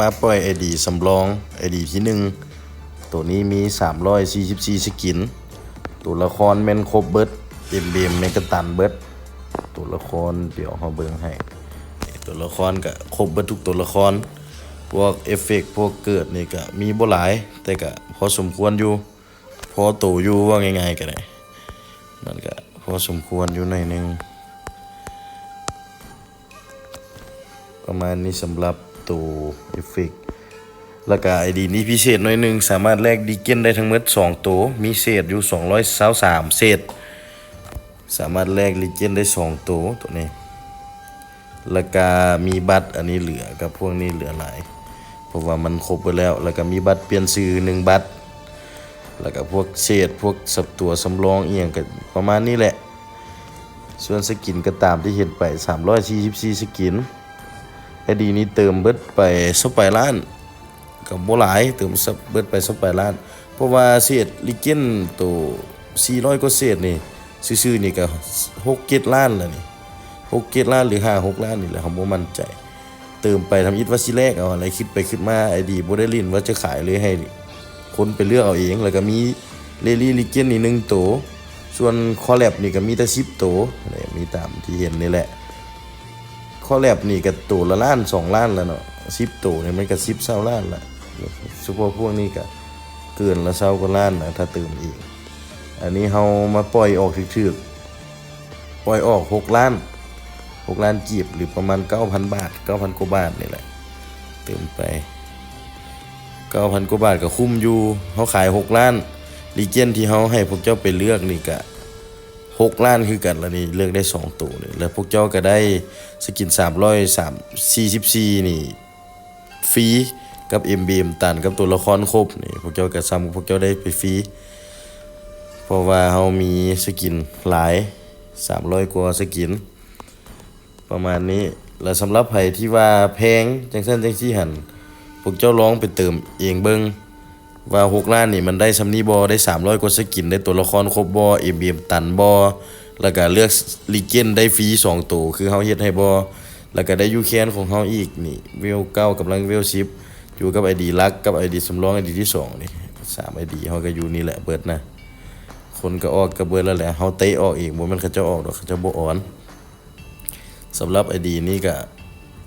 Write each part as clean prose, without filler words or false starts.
มาปล่อย ID สำรอง ID ที่1ตัวนี้มี344สกินตัวละครแม่นครบเบิดเอ็มแม่นกระตันเบิดตัวละครเดี๋ยวเฮาเบิ่งให้ตัวละครก็ครบเบิดทุกตัวละครพวกเอฟเฟกต์พวกเกิดนี่ก็มีบ่หลายแต่ก็พอสมควรอยู่พอโตอยู่ว่าง่ายๆก็ได้มันก็พอสมควรอยู่หน่อยนึงประมาณนี้สำหรับตัวเอฟเฟกต์แล้วก็ ID นี้พิเศษหน่อยนึงสามารถแลกดีเกนได้ทั้งหมด2ตัวมีเศษอยู่223เศษสามารถแลกลีเจนได้2ตัวนี้แล้วก็มีบัตรอันนี้เหลือกับพวกนี้เหลือหลายเพราะว่ามันครบไปแล้วแล้วก็มีบัตรเปลี่ยนชื่อ1บัตรแล้วก็พวกเศษพวกสับตัวสำรองอีหยังก็ประมาณนี้แหละส่วนสกินก็ตามที่เห็นไป344สกินID นี้เติมเบิดไป20ไปล้านก็บ่หลายเติมเบิดไป20ไปล้านเพราะว่าเศษลีเจนตัว400กว่าเศษนี่ซื่อๆนี่ก็6-7ล้านแล้วนี่6-7ล้านหรือ5-6ล้านนี่แหละผมบ่มั่นใจเติมไปทำอิฐว่าสิแลกเอาอะไรคิดไปคิดมา ID บ่ได้ลิ้นว่าจะขายเลยให้คนไปเลือกเอาเองแล้วก็มีเรลี่ลีเจนนี่1ตัวส่วนคอแลบนี่ก็มีแต่10ตัวนี่มีตามที่เห็นนี่แหละคอแลบนี่ก็ตัวละล้าน2ล้านแล้วเนาะ10ตัวนี่มันก็10 20ล้านละเฉพาะพวกนี้ก็เกินละ20กว่าล้านนะถ้าเติมอีกอันนี้เฮามาปล่อยออกถึกๆปล่อยออก6ล้านกีบหรือประมาณ 9,000 บาท 9,000 กว่าบาทนี่แหละเติมไป 9,000 กว่าบาทก็คุ้มอยู่เฮาขาย6ล้านลีเจนที่เฮาให้พวกเจ้าไปเลือกนี่ก็6ล้านคือกันแล้วนี่เลือกได้2ตัวนี่แล้วพวกเจ้าก็ได้สกิน344นี่ฟรีกับ MBM ตันกับตัวละครครบนี่พวกเจ้าก็ซ้ำพวกเจ้าได้ไปฟรีเพราะว่าเฮามีสกินหลาย300กว่าสกินประมาณนี้แล้วสำหรับไผที่ว่าแพงจังซั่นจังซี่หั่นพวกเจ้าลองไปเติมเองเบิ่งว่า6ล้านนี่มันได้ซำนี้บ่ได้300กว่าสกินได้ตัวละครครบบ่ MBM ตันบ่แล้วก็เลือกลีเจนได้ฟรี2ตัวคือเฮาเฮ็ดให้บ่แล้วก็ได้ยูแคนของเฮาอีกนี่เวล9กำลังเวล10อยู่กับ ID ลักกับ ID สำรอง ID ที่2นี่3 ID เฮาก็อยู่นี่แหละเบิดนะคนก็ออกก็เบิดแล้วแหละเฮาเตะออกอีกบ่แม่นเขาเจ้าออกดอกเขาเจ้าบ่อ่อนสำหรับ ID นี้ก็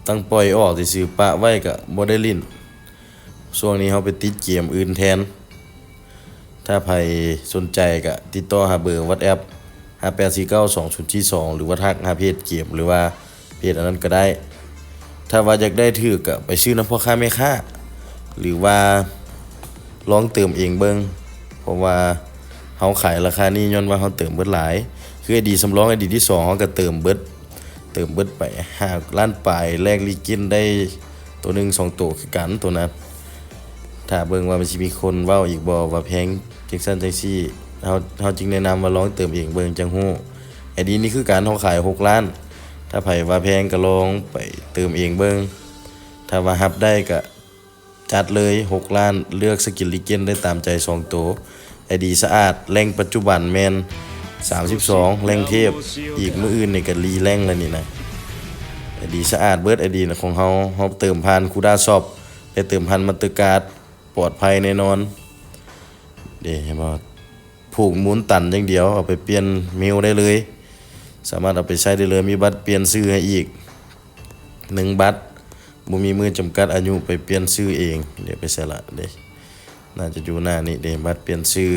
ตั้งปล่อยออกซื่อๆปะไว้ก็บ่ได้ลิ้นช่วงนี้เฮาไปติดเกมอื่นแทนถ้าใครสนใจก็ติดต่อหาเบอร์ WhatsApp 58492042หรือว่าทักหาเพจเกมหรือว่าเพจอันนั้นก็ได้ถ้าว่าอยากได้ถือก็ไปซื้อน้ำพ่อค้าแม่ค้าหรือว่าลองเติมเองเบิ่งเพราะว่าเฮาขายราคานี้ย้อนว่าเฮาเติมเบิดหลายคือ ID สำรอง ID ที่2เฮาก็เติมเบิดไป5ล้านปลายแลกลีกินได้ตัวนึง2ตัวคือกันตัวนั้นถ้าเบิ่งว่ามันสิมีคนเว้าอีกบ่ว่าแพงจังซั่นจังซี่เฮาจึงแนะนำว่าลองเติมเองเบิ่งจังฮู้ไอ้ดีนี่คือการเฮาขาย6ล้านถ้าไผว่าแพงก็ลองไปเติมเองเบิ่งถ้าว่ารับได้ก็จัดเลย6ล้านเลือกสกิลลีเจนได้ตามใจ2ตัวไอ้ดีสะอาดแรงปัจจุบันแม่น32แรงเทพอีกมื้ออื่นนี่ก็รีแรงแล้วนี่นะไอ้ดีสะอาดเบิดไอ้ดีนะของเฮาเติมผ่านคูด้าช็อปได้เติมผ่านมัตเตอร์การ์ดปลอดภัยแน่นอนเด้บ่ผูกหมุนตันอย่างเดียวเอาไปเปลี่ยนเมลได้เลยสามารถเอาไปใช้ได้เลยมีบัตรเปลี่ยนชื่อให้อีก1บัตรบ่มีมือจำกัดอายุไปเปลี่ยนชื่อเองเดี๋ยวไปใส่ละเด้น่าจะอยู่หน้านี้เด้บัตรเปลี่ยนชื่อ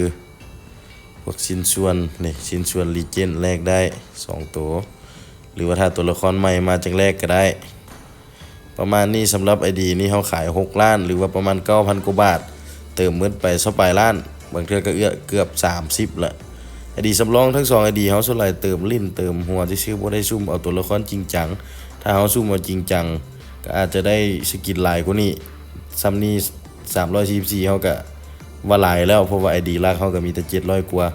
พวกชิ้นส่วนนี่ชิ้นส่วนลีเจนด์แลกได้2ตัวหรือว่าถ้าตัวละครใหม่มาจังแรกก็ได้ประมาณนี้สำหรับ ID นี้เฮาขาย6ล้านหรือว่าประมาณ 9,000 กว่าบาทเติมหมดไป20ปลายล้านบางเทื่อก็เกือบ30ละ ID สำรองทั้ง2 ID เฮาส่วนหลายเติมลิ้นเติมหัวซื่อๆบ่ได้ซุ่มเอาตัวละครจริงจังถ้าเฮาซุ่มเอาจริงจังก็อาจจะได้สกินหลายกว่านี้ซ้ำนี้344เฮาก็ว่าหลายแล้วเพราะว่า ID ลักเฮาก็มีแต่700กว่า